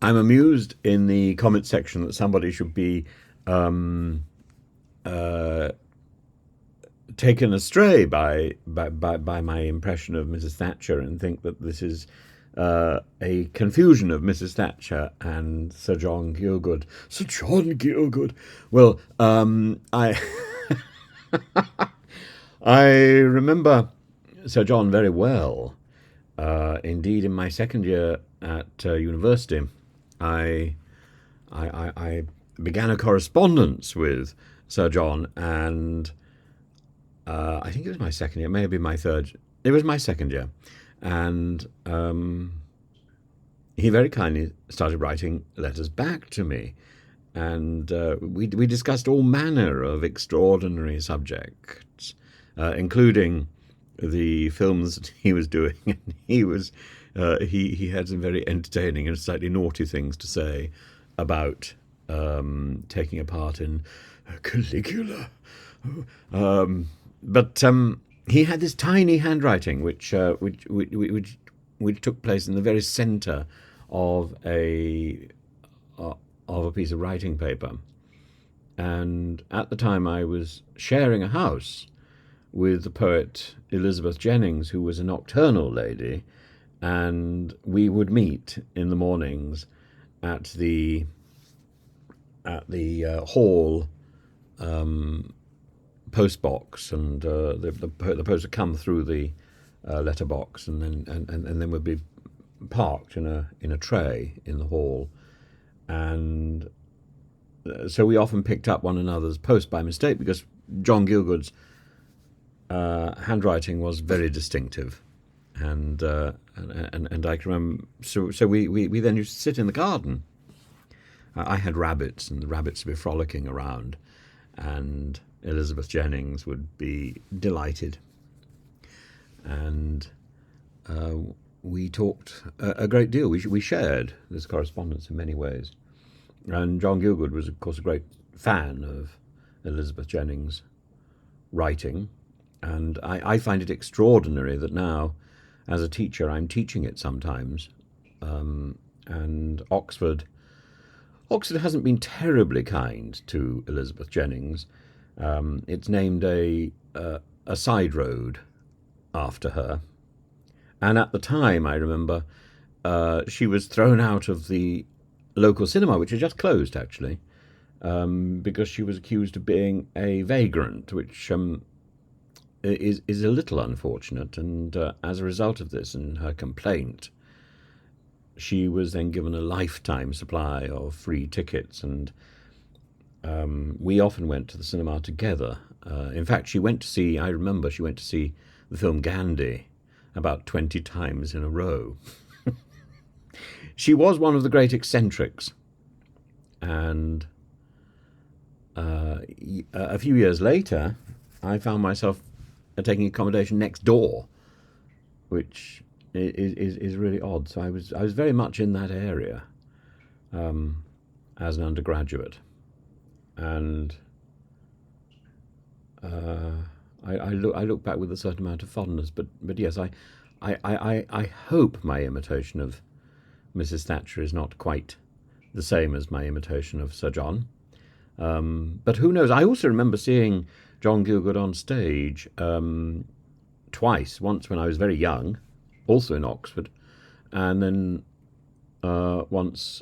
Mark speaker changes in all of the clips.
Speaker 1: I'm amused in the comment section that somebody should be um, uh, taken astray by my impression of Mrs. Thatcher and think that this is a confusion of Mrs. Thatcher and Sir John Gielgud. Sir John Gielgud. Well, I remember Sir John very well. Indeed, in my second year at university, I, I began a correspondence with Sir John, and I think it was my second year, maybe my third. It was my second year, and he very kindly started writing letters back to me, and we discussed all manner of extraordinary subjects, including the films that he was doing. And he had some very entertaining and slightly naughty things to say about taking a part in Caligula. But he had this tiny handwriting, which took place in the very centre of a piece of writing paper. And at the time, I was sharing a house with the poet Elizabeth Jennings, who was a nocturnal lady, and we would meet in the mornings at the hall post box, and the post would come through the letter box, and then would be parked in a tray in the hall, and so we often picked up one another's post by mistake because John Gielgud's handwriting was very distinctive, and I can remember. So we then used to sit in the garden. I had rabbits, and the rabbits would be frolicking around, and Elizabeth Jennings would be delighted, and we talked a great deal. We shared this correspondence in many ways, and John Gielgud was, of course, a great fan of Elizabeth Jennings' writing, and I find it extraordinary that now, as a teacher, I'm teaching it sometimes, and Oxford hasn't been terribly kind to Elizabeth Jennings. It's named a side road after her, and at the time, I remember, she was thrown out of the local cinema, which had just closed actually, because she was accused of being a vagrant, which is a little unfortunate. And as a result of this and her complaint, she was then given a lifetime supply of free tickets, and we often went to the cinema together. In fact, I remember she went to see the film Gandhi about 20 times in a row. She was one of the great eccentrics, and a few years later, I found myself taking accommodation next door, which is really odd. So I was very much in that area as an undergraduate, and I look back with a certain amount of fondness. But yes, I hope my imitation of Mrs. Thatcher is not quite the same as my imitation of Sir John. But who knows? I also remember seeing John Gielgud on stage twice. Once when I was very young, also in Oxford, and then once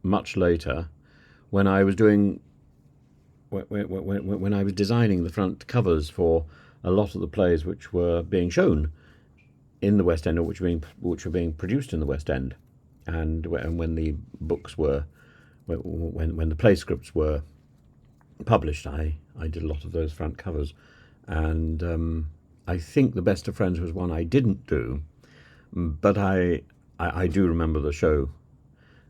Speaker 1: much later when I was doing when I was designing the front covers for a lot of the plays which were being shown in the West End, or which were being produced in the West End, and when the books were when the play scripts were published, I did a lot of those front covers, and I think The Best of Friends was one I didn't do, but I do remember the show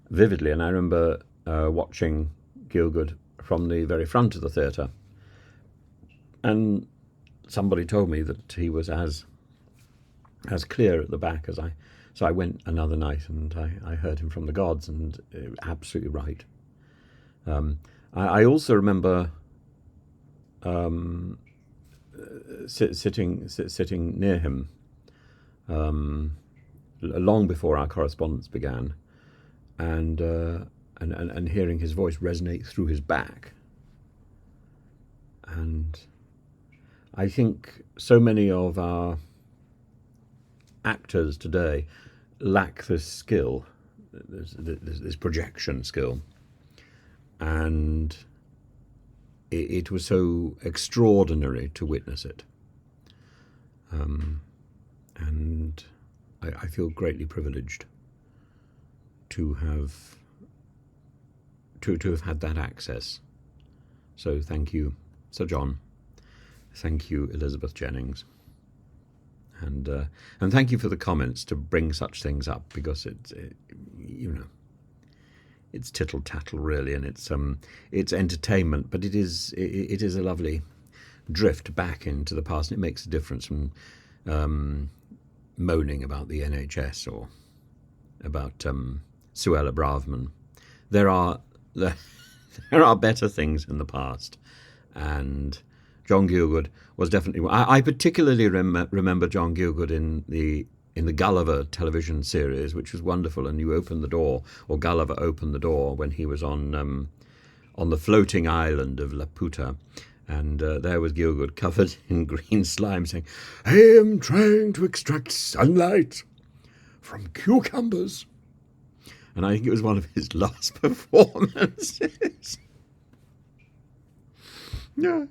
Speaker 1: vividly, and I remember watching Gielgud from the very front of the theatre, and somebody told me that he was as clear at the back as I. So I went another night, and I heard him from the gods, and absolutely right. I also remember sitting near him long before our correspondence began, and hearing his voice resonate through his back. And I think so many of our actors today lack this skill, this projection skill, and it was so extraordinary to witness it. And I feel greatly privileged to have had that access. So thank you, Sir John. Thank you, Elizabeth Jennings. And thank you for the comments to bring such things up, because it's tittle tattle really, and it's entertainment, but it is a lovely drift back into the past, and it makes a difference from moaning about the NHS or about Suella Braverman. There are better things in the past, and John Gielgud was definitely. I particularly remember John Gielgud in the Gulliver television series, which was wonderful. And you opened the door, or Gulliver opened the door when he was on the floating island of Laputa, and there was Gielgud covered in green slime, saying, "I am trying to extract sunlight from cucumbers." And I think it was one of his last performances. Yeah.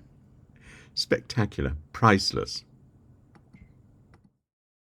Speaker 1: Spectacular, priceless.